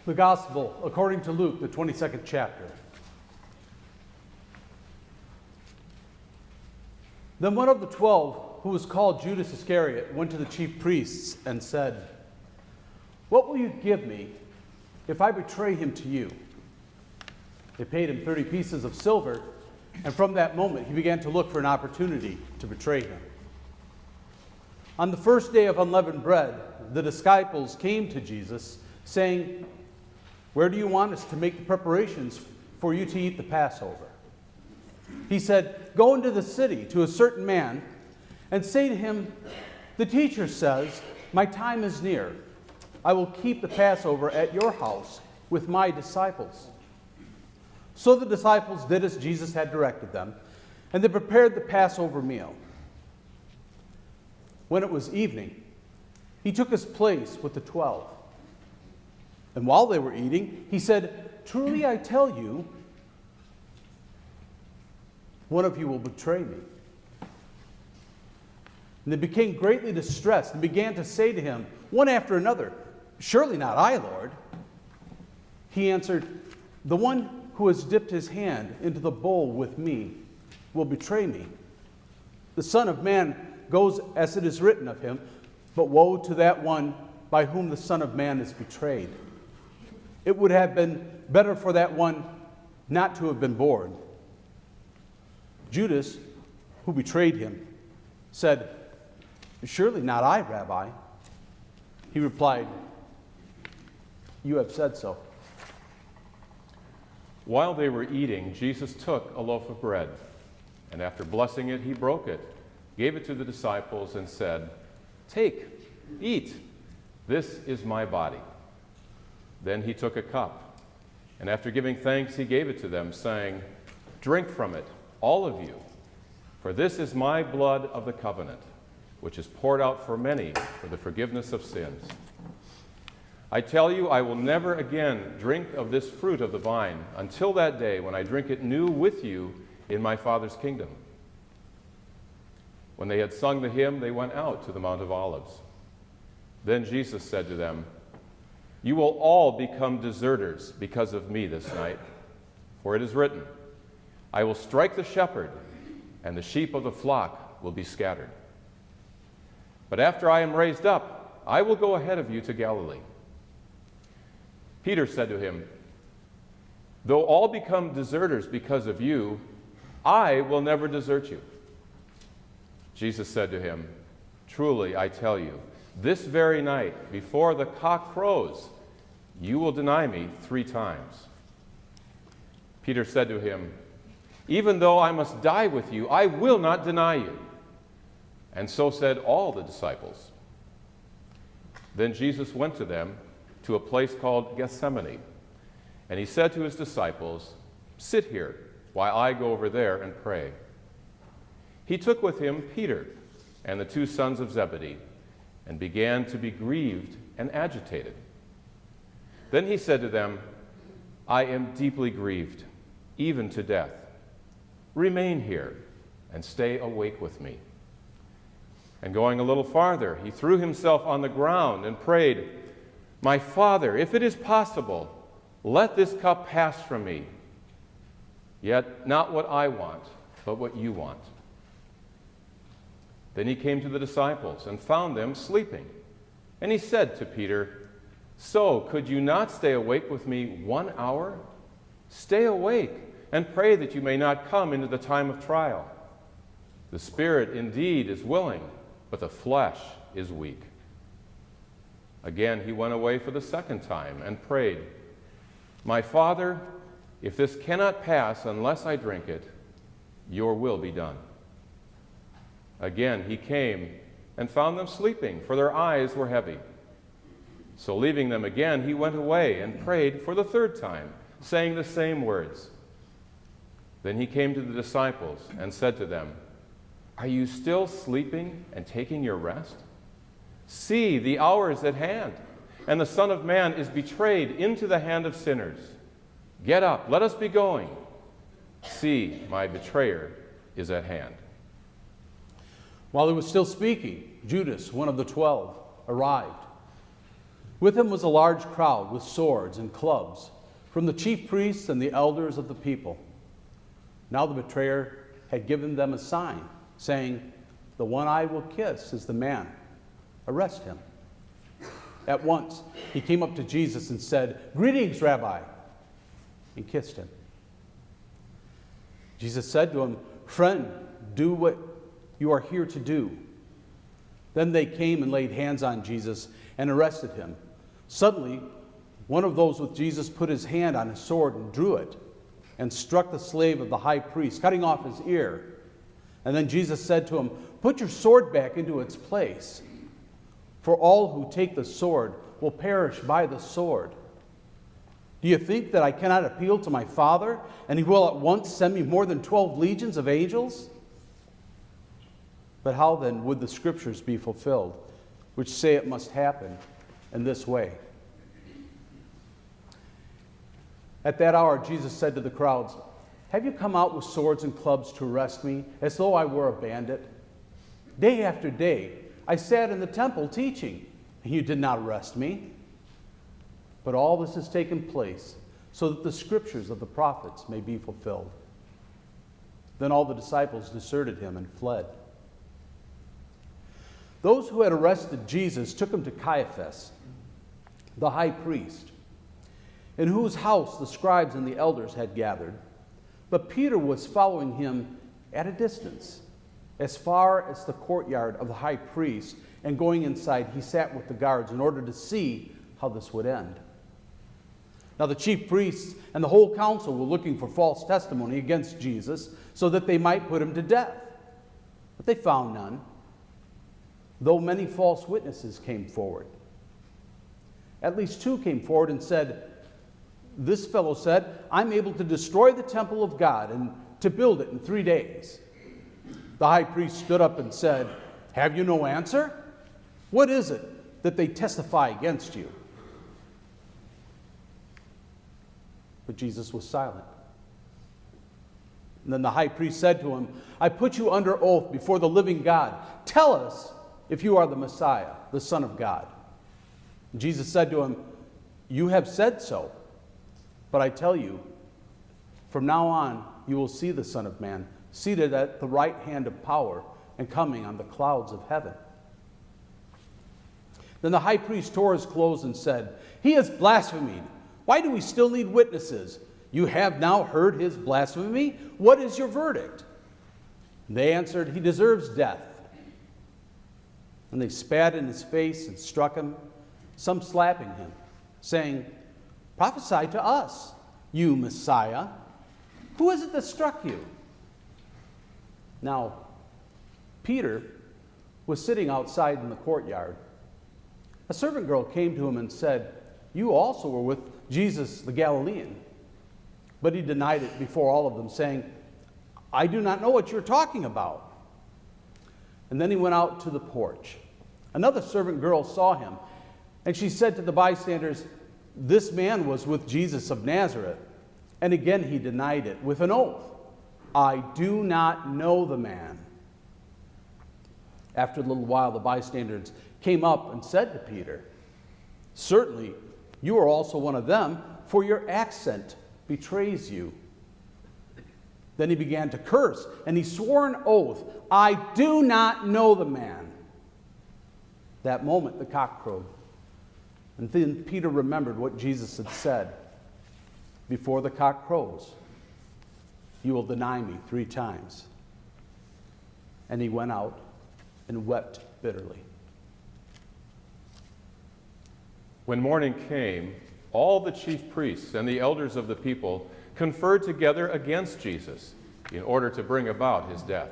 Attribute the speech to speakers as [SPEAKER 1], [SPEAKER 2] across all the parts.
[SPEAKER 1] The Gospel according to Luke, the 22nd chapter. Then one of the 12, who was called Judas Iscariot, went to the chief priests and said, "What will you give me if I betray him to you?" They paid him 30 pieces of silver, and from that moment he began to look for an opportunity to betray him. On the first day of unleavened bread, the disciples came to Jesus, saying, "Where do you want us to make the preparations for you to eat the Passover?" He said, "Go into the city to a certain man and say to him, 'The teacher says, my time is near. I will keep the Passover at your house with my disciples.'" So the disciples did as Jesus had directed them, and they prepared the Passover meal. When it was evening, he took his place with the 12. And while they were eating, he said, "Truly I tell you, one of you will betray me." And they became greatly distressed and began to say to him, one after another, "Surely not I, Lord." He answered, "The one who has dipped his hand into the bowl with me will betray me. The Son of Man goes as it is written of him, but woe to that one by whom the Son of Man is betrayed. It would have been better for that one not to have been born." Judas, who betrayed him, said, "Surely not I, Rabbi." He replied, "You have said so."
[SPEAKER 2] While they were eating, Jesus took a loaf of bread, and after blessing it, he broke it, gave it to the disciples, and said, "Take, eat. This is my body." Then he took a cup, and after giving thanks, he gave it to them, saying, "Drink from it, all of you, for this is my blood of the covenant, which is poured out for many for the forgiveness of sins. I tell you, I will never again drink of this fruit of the vine until that day when I drink it new with you in my Father's kingdom." When they had sung the hymn, they went out to the Mount of Olives. Then Jesus said to them, "You will all become deserters because of me this night, for it is written, I will strike the shepherd, and the sheep of the flock will be scattered. But after I am raised up, I will go ahead of you to Galilee." Peter said to him, "Though all become deserters because of you, I will never desert you." Jesus said to him, "Truly, I tell you, this very night, before the cock crows, you will deny me 3 times. Peter said to him, "Even though I must die with you, I will not deny you." And so said all the disciples. Then Jesus went to them to a place called Gethsemane, and he said to his disciples, "Sit here while I go over there and pray." He took with him Peter and the 2 sons of Zebedee, and began to be grieved and agitated. Then he said to them, "I am deeply grieved, even to death. Remain here and stay awake with me." And going a little farther, he threw himself on the ground and prayed, "My Father, if it is possible, let this cup pass from me. Yet not what I want, but what you want." Then he came to the disciples and found them sleeping. And he said to Peter, "So could you not stay awake with me 1 hour? Stay awake and pray that you may not come into the time of trial. The spirit indeed is willing, but the flesh is weak." Again he went away for the second time and prayed, "My Father, if this cannot pass unless I drink it, your will be done." Again he came and found them sleeping, for their eyes were heavy. So leaving them again, he went away and prayed for the 3rd time, saying the same words. Then he came to the disciples and said to them, "Are you still sleeping and taking your rest? See, the hour is at hand, and the Son of Man is betrayed into the hand of sinners. Get up, let us be going. See, my betrayer is at hand."
[SPEAKER 1] While he was still speaking, Judas, one of the 12, arrived. With him was a large crowd with swords and clubs from the chief priests and the elders of the people. Now the betrayer had given them a sign, saying, "The one I will kiss is the man. Arrest him." At once he came up to Jesus and said, "Greetings, Rabbi," and kissed him. Jesus said to him, "Friend, do what you are here to do." Then they came and laid hands on Jesus and arrested him. Suddenly, one of those with Jesus put his hand on his sword and drew it, and struck the slave of the high priest, cutting off his ear. And then Jesus said to him, "Put your sword back into its place, for all who take the sword will perish by the sword. Do you think that I cannot appeal to my Father, and he will at once send me more than 12 legions of angels?" But how then would the scriptures be fulfilled, which say it must happen in this way? At that hour, Jesus said to the crowds, "Have you come out with swords and clubs to arrest me, as though I were a bandit? Day after day, I sat in the temple teaching, and you did not arrest me. But all this has taken place so that the scriptures of the prophets may be fulfilled." Then all the disciples deserted him and fled. Those who had arrested Jesus took him to Caiaphas, the high priest, in whose house the scribes and the elders had gathered. But Peter was following him at a distance, as far as the courtyard of the high priest, and going inside, he sat with the guards in order to see how this would end. Now the chief priests and the whole council were looking for false testimony against Jesus so that they might put him to death. But they found none, though many false witnesses came forward. At least two came forward and said, "This fellow said, 'I'm able to destroy the temple of God and to build it in 3 days.'" The high priest stood up and said, "Have you no answer? What is it that they testify against you?" But Jesus was silent. And then the high priest said to him, "I put you under oath before the living God. Tell us if you are the Messiah, the Son of God." And Jesus said to him, "You have said so. But I tell you, from now on you will see the Son of Man seated at the right hand of power and coming on the clouds of heaven." Then the high priest tore his clothes and said, "He has blasphemed. Why do we still need witnesses? You have now heard his blasphemy. What is your verdict?" And they answered, "He deserves death." And they spat in his face and struck him, some slapping him, saying, "Prophesy to us, you Messiah. Who is it that struck you?" Now, Peter was sitting outside in the courtyard. A servant girl came to him and said, "You also were with Jesus the Galilean." But he denied it before all of them, saying, "I do not know what you're talking about." And then he went out to the porch. Another servant girl saw him, and she said to the bystanders, "This man was with Jesus of Nazareth." And again he denied it with an oath, "I do not know the man." After a little while, the bystanders came up and said to Peter, "Certainly you are also one of them, for your accent betrays you." Then he began to curse, and he swore an oath, "I do not know the man." That moment the cock crowed. And then Peter remembered what Jesus had said, "Before the cock crows, you will deny me 3 times." And he went out and wept bitterly.
[SPEAKER 2] When morning came, all the chief priests and the elders of the people conferred together against Jesus in order to bring about his death.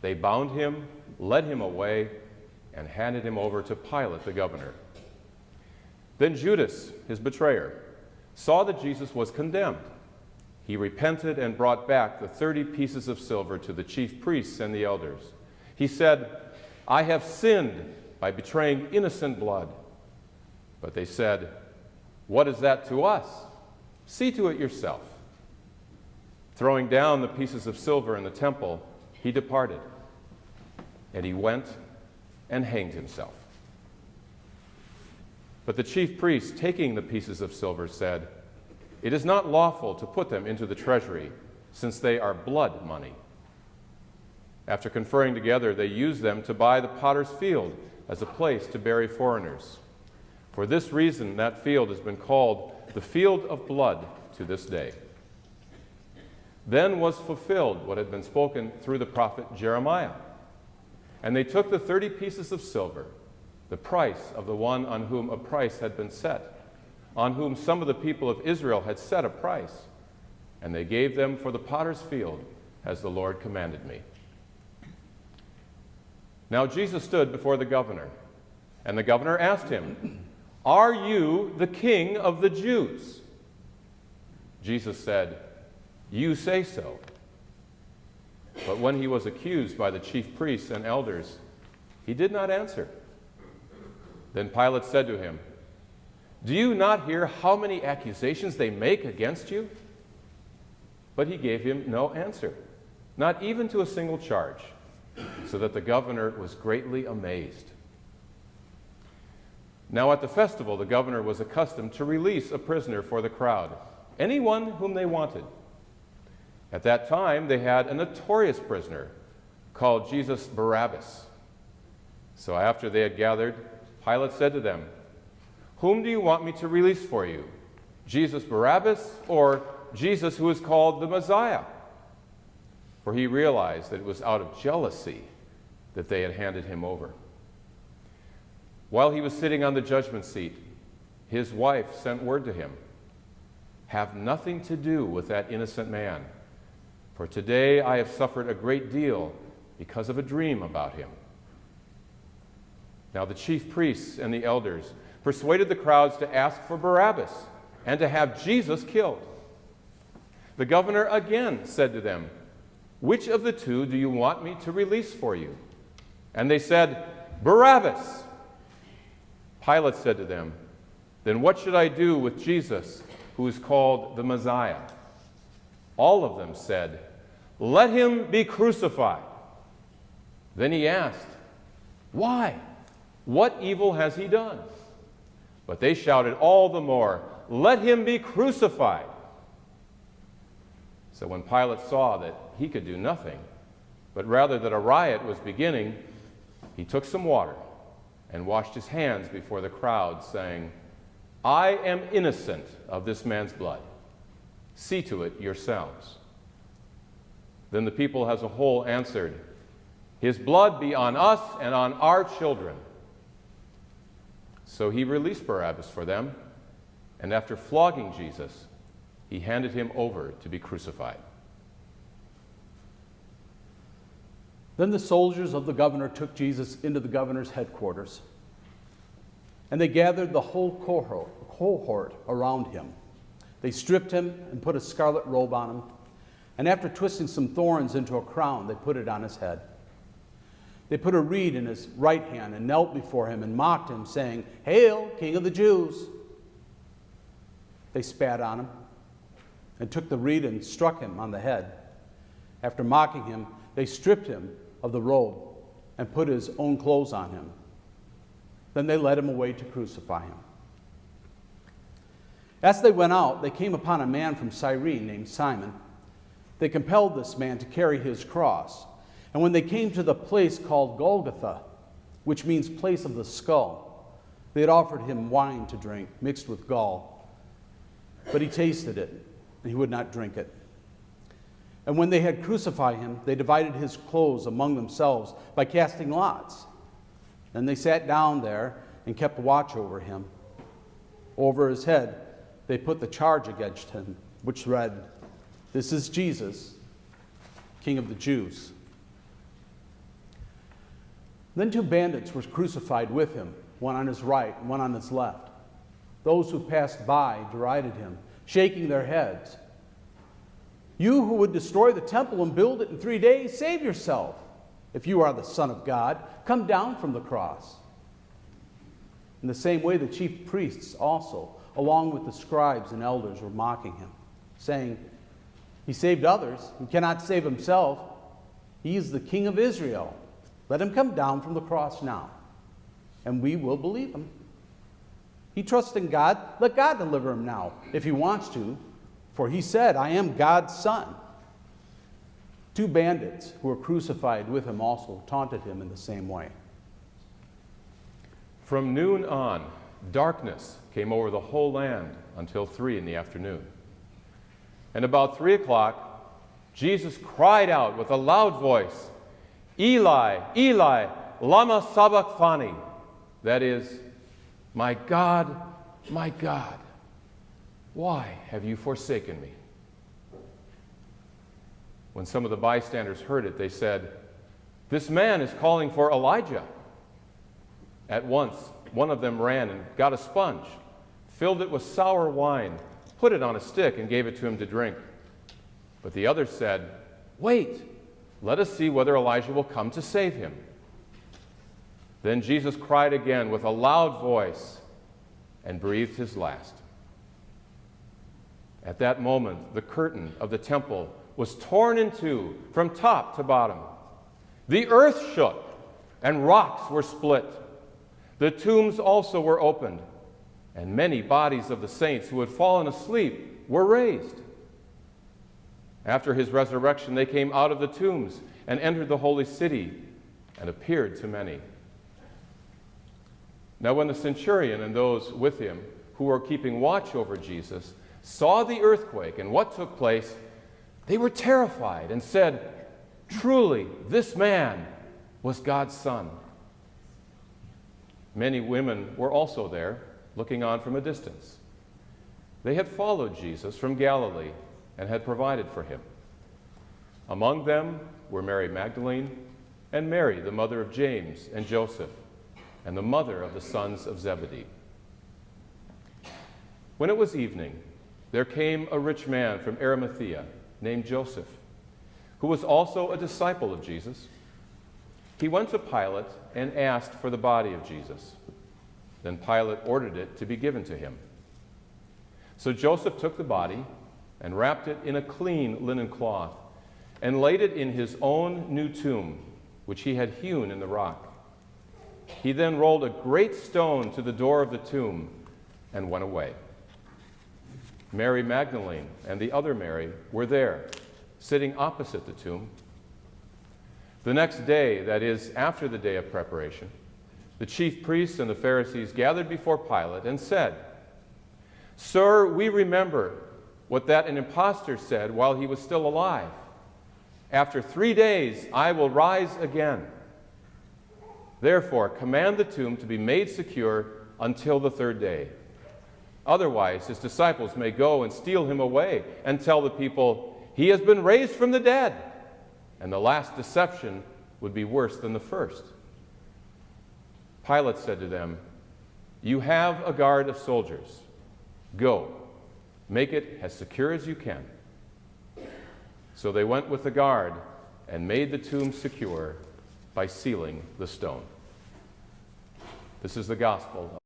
[SPEAKER 2] They bound him, led him away, and handed him over to Pilate the governor. Then Judas, his betrayer, saw that Jesus was condemned. He repented and brought back the 30 pieces of silver to the chief priests and the elders. He said, "I have sinned by betraying innocent blood." But they said, "What is that to us? See to it yourself." Throwing down the pieces of silver in the temple, he departed, and he went and hanged himself. But the chief priests, taking the pieces of silver, said, "It is not lawful to put them into the treasury, since they are blood money." After conferring together, they used them to buy the potter's field as a place to bury foreigners. For this reason, that field has been called the field of blood to this day. Then was fulfilled what had been spoken through the prophet Jeremiah. And they took the 30 pieces of silver, the price of the one on whom a price had been set, on whom some of the people of Israel had set a price, and they gave them for the potter's field, as the Lord commanded me. Now Jesus stood before the governor, and the governor asked him, "Are you the king of the Jews?" Jesus said, "You say so." But when he was accused by the chief priests and elders, he did not answer. Then Pilate said to him, "Do you not hear how many accusations they make against you?" But he gave him no answer, not even to a single charge, so that the governor was greatly amazed. Now at the festival, the governor was accustomed to release a prisoner for the crowd, anyone whom they wanted. At that time, they had a notorious prisoner called Jesus Barabbas. So after they had gathered, Pilate said to them, "Whom do you want me to release for you, Jesus Barabbas or Jesus who is called the Messiah?" For he realized that it was out of jealousy that they had handed him over. While he was sitting on the judgment seat, his wife sent word to him, "Have nothing to do with that innocent man, for today I have suffered a great deal because of a dream about him." Now the chief priests and the elders persuaded the crowds to ask for Barabbas and to have Jesus killed. The governor again said to them, "Which of the two do you want me to release for you?" And they said, "Barabbas." Pilate said to them, "Then what should I do with Jesus, who is called the Messiah?" All of them said, "Let him be crucified." Then he asked, "Why? What evil has he done?" But they shouted all the more, "Let him be crucified." So when Pilate saw that he could do nothing, but rather that a riot was beginning, he took some water and washed his hands before the crowd, saying, "I am innocent of this man's blood. See to it yourselves." Then the people as a whole answered, "His blood be on us and on our children." So he released Barabbas for them, and after flogging Jesus, he handed him over to be crucified.
[SPEAKER 1] Then the soldiers of the governor took Jesus into the governor's headquarters, and they gathered the whole cohort around him. They stripped him and put a scarlet robe on him, and after twisting some thorns into a crown, they put it on his head. They put a reed in his right hand and knelt before him and mocked him, saying, "Hail, King of the Jews!" They spat on him and took the reed and struck him on the head. After mocking him, they stripped him of the robe and put his own clothes on him. Then they led him away to crucify him. As they went out, they came upon a man from Cyrene named Simon. They compelled this man to carry his cross. And when they came to the place called Golgotha, which means place of the skull, they had offered him wine to drink mixed with gall. But he tasted it, and he would not drink it. And when they had crucified him, they divided his clothes among themselves by casting lots. Then they sat down there and kept watch over him. Over his head, they put the charge against him, which read, "This is Jesus, King of the Jews." Then two bandits were crucified with him, one on his right and one on his left. Those who passed by derided him, shaking their heads. "You who would destroy the temple and build it in 3 days, save yourself. If you are the Son of God, come down from the cross." In the same way, the chief priests also, along with the scribes and elders, were mocking him, saying, "He saved others. He cannot save himself. He is the King of Israel. Let him come down from the cross now, and we will believe him." He trusts in God. Let God deliver him now, if he wants to. For he said, I am God's son. 2 bandits who were crucified with him also taunted him in the same way.
[SPEAKER 2] From noon on, darkness came over the whole land until 3 in the afternoon. And about 3 o'clock, Jesus cried out with a loud voice, Eli, Eli, lama sabachthani. That is, my God, why have you forsaken me? When some of the bystanders heard it, they said, this man is calling for Elijah. At once, one of them ran and got a sponge, filled it with sour wine, put it on a stick, and gave it to him to drink. But the others said, wait, let us see whether Elijah will come to save him. Then Jesus cried again with a loud voice and breathed his last. At that moment, the curtain of the temple was torn in two from top to bottom. The earth shook and rocks were split. The tombs also were opened, and many bodies of the saints who had fallen asleep were raised. After his resurrection, they came out of the tombs and entered the holy city and appeared to many. Now when the centurion and those with him who were keeping watch over Jesus saw the earthquake and what took place, they were terrified and said, truly, this man was God's son. Many women were also there, looking on from a distance. They had followed Jesus from Galilee and had provided for him. Among them were Mary Magdalene and Mary, the mother of James and Joseph, and the mother of the sons of Zebedee. When it was evening, there came a rich man from Arimathea named Joseph, who was also a disciple of Jesus. He went to Pilate and asked for the body of Jesus. Then Pilate ordered it to be given to him. So Joseph took the body and wrapped it in a clean linen cloth and laid it in his own new tomb, which he had hewn in the rock. He then rolled a great stone to the door of the tomb and went away. Mary Magdalene and the other Mary were there, sitting opposite the tomb. The next day, that is, after the day of preparation, the chief priests and the Pharisees gathered before Pilate and said, Sir, we remember what that an impostor said while he was still alive. After 3 days, I will rise again. Therefore, command the tomb to be made secure until the 3rd day. Otherwise, his disciples may go and steal him away and tell the people, he has been raised from the dead. And the last deception would be worse than the first. Pilate said to them, you have a guard of soldiers. Go, make it as secure as you can. So they went with the guard and made the tomb secure by sealing the stone. This is the gospel.